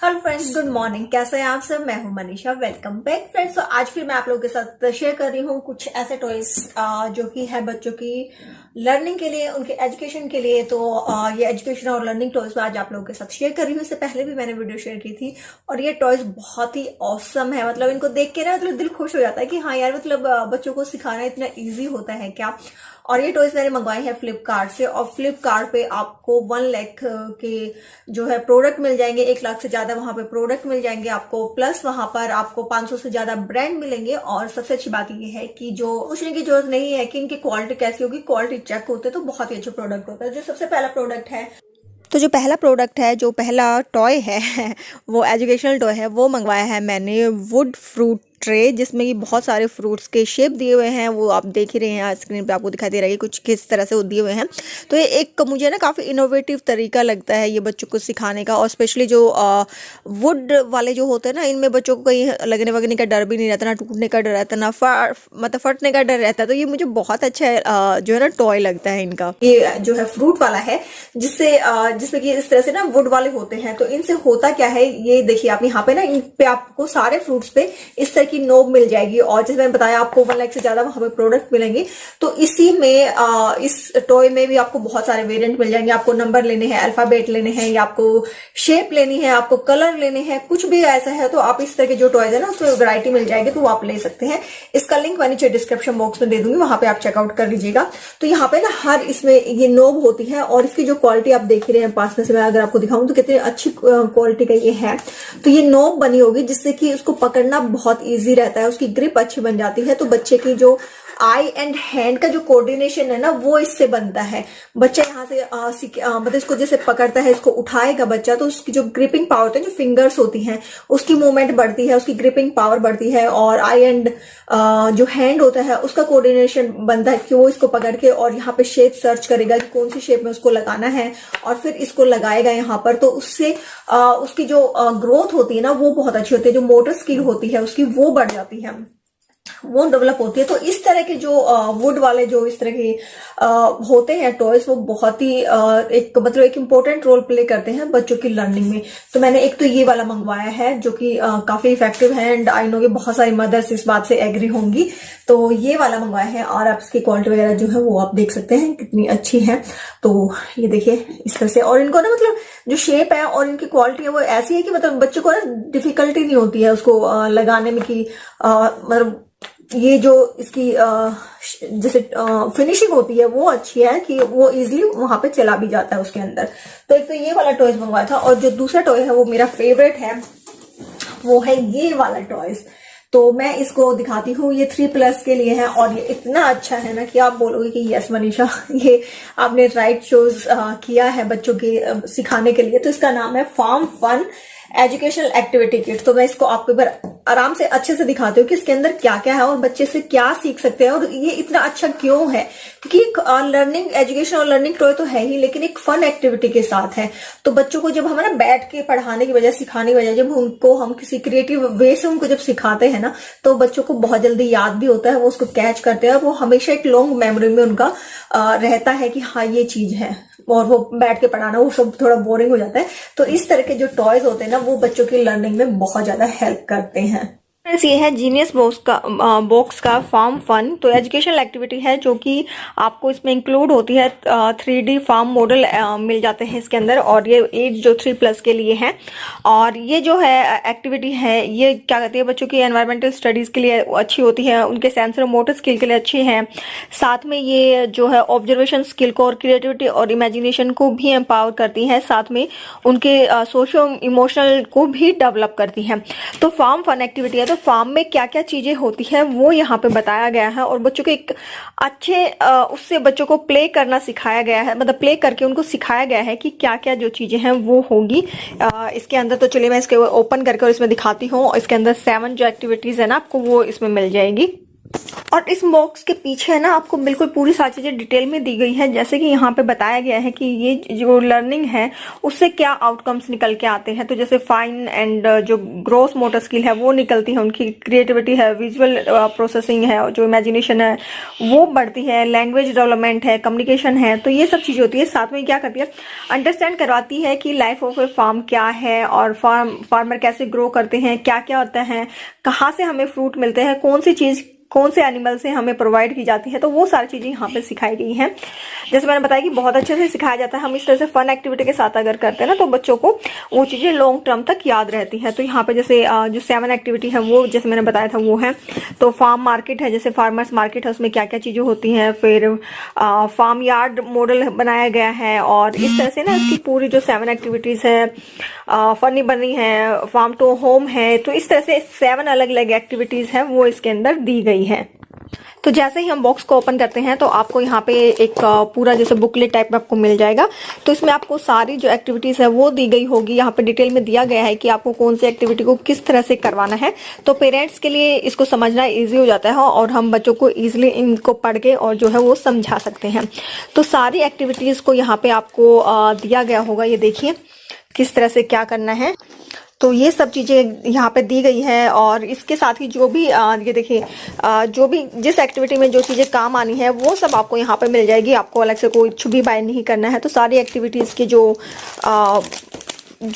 Hello friends, good morning. कैसे हैं आप सब? मैं हूं मनीषा। Welcome back friends. तो आज फिर मैं आप लोगों के साथ शेयर कर रही हूँ कुछ ऐसे टॉयज जो कि है बच्चों की लर्निंग के लिए, उनके एजुकेशन के लिए। तो ये एजुकेशन और लर्निंग टॉयज मैं आज आप लोगों के साथ शेयर कर रही हूँ। इससे पहले भी मैंने वीडियो शेयर की थी और ये टॉयज बहुत ही ऑसम है। मतलब इनको देख के ना मतलब दिल खुश हो जाता है कि हाँ यार, मतलब बच्चों को सिखाना इतना ईजी होता है क्या। और ये टॉयज मैंने मंगवाए हैं फ्लिपकार्ट से, और फ्लिपकार्ट पे आपको 1 लाख के जो है प्रोडक्ट मिल जाएंगे। 1 लाख से ज्यादा वहां पे प्रोडक्ट मिल जाएंगे आपको, प्लस वहां पर आपको 500 से ज्यादा ब्रांड मिलेंगे। और सबसे अच्छी बात ये है कि जो पूछने की जरूरत नहीं है कि इनकी क्वालिटी कैसी होगी, क्वालिटी चेक होते तो बहुत ही अच्छा प्रोडक्ट होता है। जो सबसे पहला प्रोडक्ट है, तो जो पहला प्रोडक्ट है, जो पहला टॉय है वो एजुकेशनल टॉय है। वो मंगवाया है मैंने वुड फ्रूट ट्रे, जिसमें कि बहुत सारे फ्रूट्स के शेप दिए हुए हैं। वो आप देख ही रहे हैं, स्क्रीन पे आपको दिखाई दे रहा है कुछ किस तरह से वो दिए हुए हैं। तो ये एक मुझे ना काफ़ी इनोवेटिव तरीका लगता है ये बच्चों को सिखाने का। और स्पेशली जो वुड वाले जो होते हैं ना, इनमें बच्चों को कहीं लगने वगने का डर भी नहीं रहता, ना टूटने का डर रहता, ना मतलब फटने का डर रहता है। तो ये मुझे बहुत अच्छा जो है ना टॉय लगता है इनका। ये जो है फ्रूट वाला है, जिसमें कि इस तरह से ना वुड वाले होते हैं। तो इनसे होता क्या है, ये देखिए आप यहाँ पे ना, इन पे आपको सारे फ्रूट्स पे इस तरह की नोब मिल जाएगी। और जैसे मैंने बताया आपको 1 लाख से ज्यादा वहां पे प्रोडक्ट मिलेंगे। तो इसी में इस टॉय में भी आपको बहुत सारे वेरिएंट मिल जाएंगे। आपको नंबर लेने हैं, अल्फाबेट लेने हैं, या आपको शेप लेनी है, आपको कलर लेने हैं, कुछ भी ऐसा है तो आप इस तरह के जो टॉयज है ना उसमें वैरायटी मिल जाएगी, तो वो आप ले सकते हैं। इसका लिंक मैं नीचे डिस्क्रिप्शन बॉक्स में दे दूंगी, वहां पे आप चेकआउट कर लीजिएगा। तो यहाँ पे ना हर इसमें ये नोब होती है, और इसकी जो क्वालिटी आप देख रहे हैं पास में से मैं अगर आपको दिखाऊं तो कितनी अच्छी क्वालिटी का ये है। तो ये नोब बनी होगी जिससे कि उसको पकड़ना बहुत ईजी रहता है, उसकी ग्रिप अच्छी बन जाती है। तो बच्चे की जो आई एंड हैंड का जो कोऑर्डिनेशन है ना, वो इससे बनता है। बच्चा यहाँ से मतलब इसको जैसे पकड़ता है, इसको उठाएगा बच्चा, तो उसकी जो ग्रिपिंग पावर होती है, जो फिंगर्स होती हैं, उसकी मूवमेंट बढ़ती है, उसकी ग्रिपिंग पावर बढ़ती है। और आई एंड जो हैंड होता है उसका कोऑर्डिनेशन बनता है कि वो इसको पकड़ के और यहाँ पे शेप सर्च करेगा कि कौन सी शेप में उसको लगाना है, और फिर इसको लगाएगा यहाँ पर। तो उससे उसकी जो ग्रोथ होती है ना, वो बहुत अच्छी होती है। जो मोटर स्किल होती है उसकी, वो बढ़ जाती है, वो डेवलप होती है। तो इस तरह के जो वुड वाले जो इस तरह के होते हैं टॉयज, वो बहुत ही एक इम्पोर्टेंट रोल प्ले करते हैं बच्चों की लर्निंग में। तो मैंने एक तो ये वाला मंगवाया है जो कि काफी इफेक्टिव है, एंड आई नो कि बहुत सारी मदर्स इस बात से एग्री होंगी। तो ये वाला मंगवाया है, और आप इसकी क्वालिटी वगैरह जो है वो आप देख सकते हैं कितनी अच्छी है। तो ये देखिए इस तरह से, और इनको ना मतलब जो शेप है और इनकी क्वालिटी है वो ऐसी है कि मतलब बच्चों को ना डिफिकल्टी नहीं होती है उसको लगाने में, कि मतलब ये जो इसकी जैसे फिनिशिंग होती है वो अच्छी है कि वो इजीली वहां पे चला भी जाता है उसके अंदर। तो एक तो ये वाला टॉयज मंगवाया था, और जो दूसरा टॉय है वो मेरा फेवरेट है, वो है ये वाला टॉयज। तो मैं इसको दिखाती हूँ। ये 3+ के लिए है, और ये इतना अच्छा है ना कि आप बोलोगे कि यस मनीषा, ये आपने राइट चूज किया है बच्चों के सिखाने के लिए। तो इसका नाम है farm fun educational activity kit. तो मैं इसको आपको एक बार आराम से अच्छे से दिखाती हूँ कि इसके अंदर क्या क्या है और बच्चे से क्या सीख सकते हैं, और ये इतना अच्छा क्यों है। क्योंकि लर्निंग एजुकेशन और लर्निंग टॉय तो है ही, लेकिन एक फन एक्टिविटी के साथ है। तो बच्चों को जब हम ना बैठ के पढ़ाने की बजाय, सिखाने की बजाय, जब उनको हम किसी क्रिएटिव वे से उनको जब सिखाते हैं ना, तो बच्चों को बहुत जल्दी याद भी होता है, वो उसको कैच करते हैं, वो हमेशा एक लॉन्ग मेमोरी में उनका रहता है कि हाँ ये चीज है। और वो बैठ के पढ़ाना वो सब थोड़ा बोरिंग हो जाता है। तो इस तरह के जो टॉयज होते हैं ना, वो बच्चों की लर्निंग में बहुत ज्यादा हेल्प करते हैं। ये है जीनियस बॉक्स का फार्म फन। तो एजुकेशनल एक्टिविटी है जो कि आपको इसमें इंक्लूड होती है। 3D फार्म मॉडल मिल जाते हैं इसके अंदर, और ये एज जो 3+ के लिए है। और ये जो है एक्टिविटी है, ये क्या कहती है, बच्चों की एनवायरमेंटल स्टडीज के लिए अच्छी होती है, उनके सेंसर मोटर स्किल के लिए अच्छी है। साथ में ये जो है ऑब्जर्वेशन स्किल को और क्रिएटिविटी और इमेजिनेशन को भी एम्पावर करती है, साथ में उनके सोशो इमोशनल को भी डेवलप करती है। तो फार्म फन एक्टिविटी है, तो फार्म में क्या क्या चीजें होती है वो यहाँ पे बताया गया है, और बच्चों को एक अच्छे उससे बच्चों को प्ले करना सिखाया गया है, मतलब प्ले करके उनको सिखाया गया है कि क्या क्या जो चीजें हैं वो होगी इसके अंदर। तो चलिए मैं इसके ओपन करके और इसमें दिखाती हूँ। इसके अंदर 7 जो एक्टिविटीज है ना आपको वो इसमें मिल जाएगी। और इस बॉक्स के पीछे है ना आपको बिल्कुल पूरी सारी चीजें डिटेल में दी गई है, जैसे कि यहाँ पे बताया गया है कि ये जो लर्निंग है उससे क्या आउटकम्स निकल के आते हैं। तो जैसे फाइन एंड जो ग्रोस मोटर स्किल है वो निकलती है, उनकी क्रिएटिविटी है, विजुअल प्रोसेसिंग है, और जो इमेजिनेशन है वो बढ़ती है, लैंग्वेज डेवलपमेंट है, कम्युनिकेशन है। तो ये सब चीजें होती है। साथ में क्या करती है, अंडरस्टैंड करवाती है कि लाइफ ऑफ ए फार्म क्या है, और फार्मर कैसे ग्रो करते हैं, क्या क्या होता है, कहाँ से हमें फ्रूट मिलते हैं, कौन सी चीज कौन से एनिमल से हमें प्रोवाइड की जाती है। तो वो सारी चीजें यहाँ पे सिखाई गई हैं। जैसे मैंने बताया कि बहुत अच्छे से सिखाया जाता है। हम इस तरह से फन एक्टिविटी के साथ अगर करते हैं ना तो बच्चों को वो चीजें लॉन्ग टर्म तक याद रहती हैं। तो यहाँ पे जैसे जो 7 एक्टिविटी है वो जैसे मैंने बताया था वो है। तो फार्म मार्केट है, जैसे फार्मर्स मार्केट है, उसमें क्या क्या चीजें होती हैं। फिर फार्म यार्ड मॉडल बनाया गया है, और इस तरह से ना इसकी पूरी जो 7 एक्टिविटीज है, फनी बनी है, फार्म टू होम है। तो इस तरह से 7 अलग अलग एक्टिविटीज है वो इसके अंदर दी गई है। तो जैसे ही हम बॉक्स को ओपन करते हैं तो आपको यहाँ पे एक पूरा जैसे बुकलेट टाइप में आपको मिल जाएगा। तो इसमें आपको सारी जो एक्टिविटीज है वो दी गई होगी। यहाँ पे डिटेल में दिया गया है कि आपको कौन सी एक्टिविटी को किस तरह से करवाना है। तो पेरेंट्स के लिए इसको समझना इजी हो जाता है, और हम बच्चों को इजिली इनको पढ़ के और जो है वो समझा सकते हैं। तो सारी एक्टिविटीज को यहाँ पे आपको दिया गया होगा। ये देखिए किस तरह से क्या करना है। तो ये सब चीजें यहाँ पे दी गई है, और इसके साथ ही जो भी ये देखिए जो भी जिस एक्टिविटी में जो चीजें काम आनी है वो सब आपको यहाँ पे मिल जाएगी। आपको अलग से कोई कुछ भी बाय नहीं करना है। तो सारी एक्टिविटीज की जो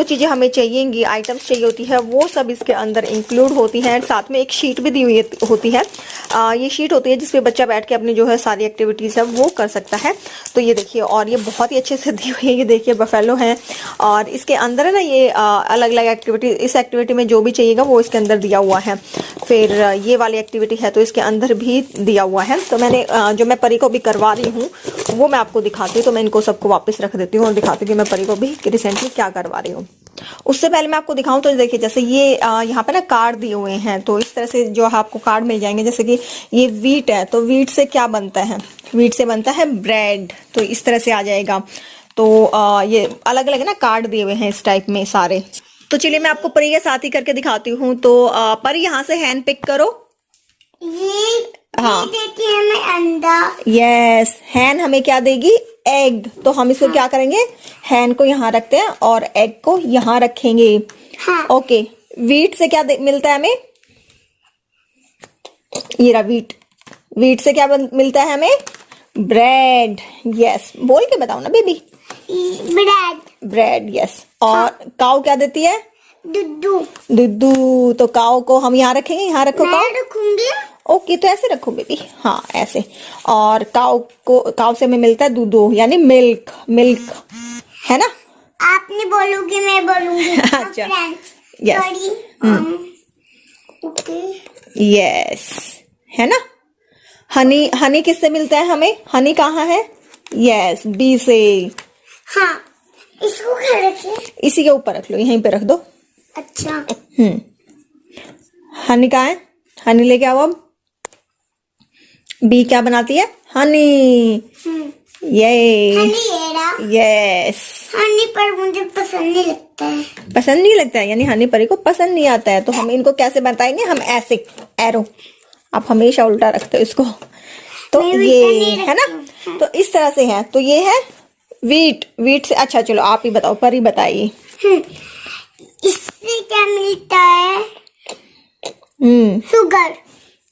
चीजें हमें चाहिएंगी, आइटम्स चाहिए होती है, वो सब इसके अंदर इंक्लूड होती है। साथ में एक शीट भी दी हुई होती है। ये शीट होती है जिसपे बच्चा बैठ के अपनी जो है सारी एक्टिविटीज है वो कर सकता है। तो ये देखिए, और ये बहुत ही अच्छे से दी हुई है। ये देखिए बफेलो है, और इसके अंदर है ना ये अलग अलग एक्टिविटी, इस एक्टिविटी में जो भी चाहिएगा वो इसके अंदर दिया हुआ है। फिर ये वाली एक्टिविटी है तो इसके अंदर भी दिया हुआ है। तो मैंने जो मैं परी को भी करवा रही हूँ वो मैं आपको दिखाती हूँ। तो मैं इनको सबको वापस रख देती हूँ और दिखाती हूँ कि मैं परी को भी रिसेंटली क्या करवा रही हूँ। उससे पहले मैं आपको दिखाऊं तो देखिए, जैसे ये यहाँ पे ना कार्ड दिए हुए हैं। तो इस तरह से जो है आपको कार्ड मिल जाएंगे। जैसे कि ये वीट है, तो वीट से क्या बनता है, वीट से बनता है ब्रेड। तो इस तरह से आ जाएगा। तो ये अलग अलग ना कार्ड दिए हुए हैं इस टाइप में सारे। तो चलिए मैं आपको परी के साथ ही करके दिखाती हूँ। तो परी यहाँ से हैंड पिक करो। हाँ, देती है हमें अंडा। यस, हैन हमें क्या देगी, एग। तो हम इसको क्या करेंगे, हैन को यहाँ रखते हैं और एग को यहाँ रखेंगे। हाँ। ओके, वीट से क्या मिलता है हमें, ये रहा वीट। वीट से क्या मिलता है हमें, ब्रेड। यस, बोल के बताओ ना बेबी। ब्रेड। Bread, yes. और काऊ क्या देती है, दूध। दूध। तो काऊ को हम यहाँ रखेंगे, यहाँ रखो काऊ। मैं रखूंगी। ओके, तो ऐसे रखो बेबी, हाँ ऐसे। और काऊ से हमें मिलता है दूध, यानी मिल्क। मिल्क है ना। आपने बोलोगे मैं बोलूंगी। अच्छा, यस। ओके, यस, है ना। हनी, हनी किससे मिलता है हमें, हनी कहाँ है, यस, बी से। हाँ, इसको क्या रखें, इसी के ऊपर रख लो, यहीं पे रख दो। अच्छा। हनी कहाँ है, हनी लेके आओ अब। बी क्या बनाती है, हनी। ये यस। हनी पर मुझे पसंद नहीं लगता है। पसंद नहीं लगता है, यानी हनी परी को पसंद नहीं आता है। तो हम इनको कैसे बताएंगे, हम ऐसे एरो। आप हमेशा उल्टा रखते हो इसको। तो ये है ना, तो इस तरह से है। तो ये है वीट। वीट से, अच्छा चलो आप ही बताओ, परी बताइए। इससे क्या मिलता है, शुगर।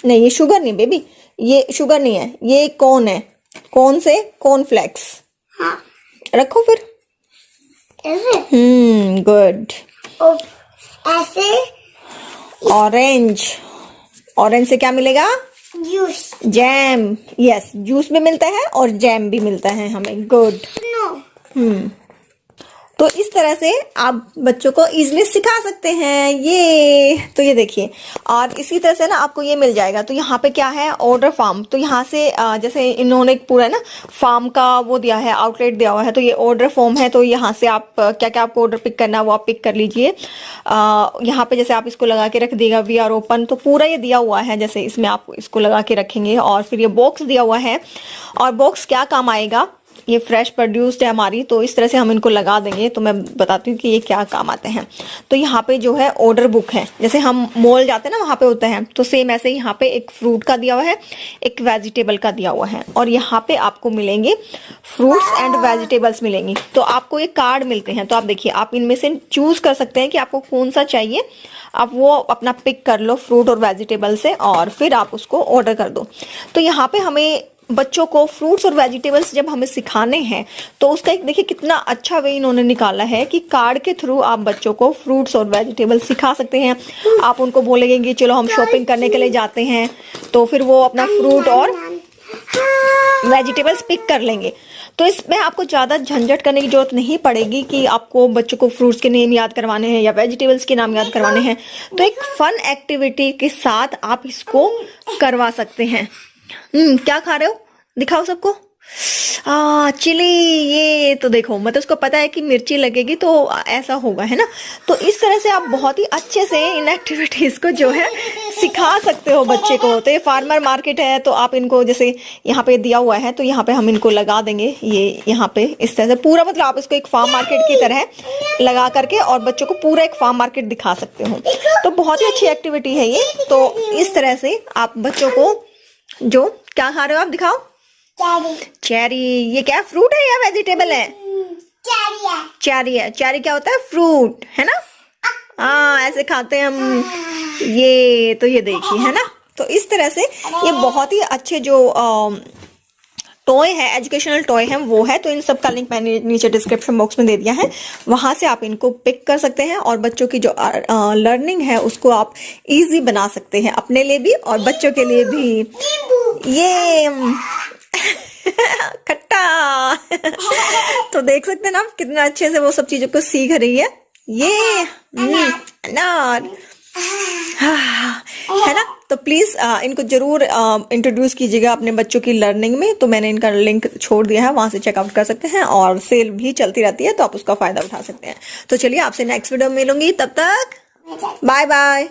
नहीं, ये शुगर नहीं बेबी, ये शुगर नहीं है, ये कौन है, कौन से, कॉर्नफ्लेक्स। हाँ, रखो फिर। ऐसे। गुड। ऐसे। ऑरेंज। ऑरेंज से क्या मिलेगा, जूस। जैम। यस, जूस भी मिलता है और जैम भी मिलता है हमें। गुड। नो। तो इस तरह से आप बच्चों को इजीली सिखा सकते हैं। ये तो ये देखिए, और इसी तरह से ना आपको ये मिल जाएगा। तो यहाँ पे क्या है, ऑर्डर फार्म। तो यहाँ से जैसे इन्होंने एक पूरा ना फार्म का वो दिया है, आउटलेट दिया हुआ है। तो ये ऑर्डर फॉर्म है। तो यहाँ से आप क्या क्या आपको ऑर्डर पिक करना है वो आप पिक कर लीजिए। यहाँ पे जैसे आप इसको लगा के रख दिएगा, वी आर ओपन। तो पूरा ये दिया हुआ है, जैसे इसमें आप इसको लगा के रखेंगे। और फिर ये बॉक्स दिया हुआ है, और बॉक्स क्या काम आएगा, ये फ्रेश प्रोड्यूस्ड है हमारी, तो इस तरह से हम इनको लगा देंगे। तो मैं बताती हूँ कि ये क्या काम आते हैं। तो यहाँ पे जो है ऑर्डर बुक है, जैसे हम मॉल जाते हैं ना वहाँ पे होता है, तो सेम ऐसे ही यहाँ पे एक फ्रूट का दिया हुआ है, एक वेजिटेबल का दिया हुआ है, और यहाँ पे आपको मिलेंगे फ्रूट्स एंड वेजिटेबल्स मिलेंगी। तो आपको ये कार्ड मिलते हैं, तो आप देखिए आप इनमें से चूज कर सकते हैं कि आपको कौन सा चाहिए। आप वो अपना पिक कर लो फ्रूट और वेजिटेबल से, और फिर आप उसको ऑर्डर कर दो। तो यहाँ पे हमें बच्चों को फ्रूट्स और वेजिटेबल्स जब हमें सिखाने हैं, तो उसका एक देखिए कितना अच्छा वे इन्होंने निकाला है कि कार्ड के थ्रू आप बच्चों को फ्रूट्स और वेजिटेबल्स सिखा सकते हैं। आप उनको बोलेंगे कि चलो हम शॉपिंग करने के लिए जाते हैं, तो फिर वो अपना फ्रूट और वेजिटेबल्स पिक कर लेंगे। तो इसमें आपको ज़्यादा झंझट करने की जरूरत नहीं पड़ेगी कि आपको बच्चों को फ्रूट्स के नेम याद करवाने हैं या वेजिटेबल्स के नाम याद करवाने हैं। तो एक फन एक्टिविटी के साथ आप इसको करवा सकते हैं। क्या खा रहे हो, दिखाओ सबको। चिली, ये तो देखो, मतलब उसको पता है कि मिर्ची लगेगी तो ऐसा होगा, है ना। तो इस तरह से आप बहुत ही अच्छे से इन एक्टिविटीज को जो है सिखा सकते हो बच्चे को। तो ये फार्मर मार्केट है, तो आप इनको जैसे यहाँ पे दिया हुआ है, तो यहाँ पे हम इनको लगा देंगे। ये यहाँ पे इस तरह से पूरा, मतलब आप इसको एक फार्म मार्केट की तरह लगा करके और बच्चों को पूरा एक फार्म मार्केट दिखा सकते हो। तो बहुत ही अच्छी एक्टिविटी है ये। तो इस तरह से आप बच्चों को, जो क्या खा रहे हो आप, दिखाओ। चेरी, ये क्या फ्रूट है या वेजिटेबल है? चेरी है। चेरी क्या होता है? फ्रूट, है ना। हाँ, ऐसे खाते हैं हम। ये तो ये देखिए, है ना। तो इस तरह से ये बहुत ही अच्छे जो टॉय है, एजुकेशनल टॉय है वो है। तो इन सब का लिंक मैंने नीचे डिस्क्रिप्शन बॉक्स में दे दिया है, वहां से आप इनको पिक कर सकते हैं और बच्चों की जो लर्निंग है उसको आप इजी बना सकते हैं, अपने लिए भी और बच्चों के लिए भी। ये खट्टा तो देख सकते हैं ना आप कितना अच्छे से वो सब चीजों को सीख रही है। ये अनार है ना। तो प्लीज इनको जरूर इंट्रोड्यूस कीजिएगा अपने बच्चों की लर्निंग में। तो मैंने इनका लिंक छोड़ दिया है, वहां से चेकआउट कर सकते हैं, और सेल भी चलती रहती है तो आप उसका फायदा उठा सकते हैं। तो चलिए आपसे नेक्स्ट वीडियो में मिलूंगी, तब तक बाय बाय।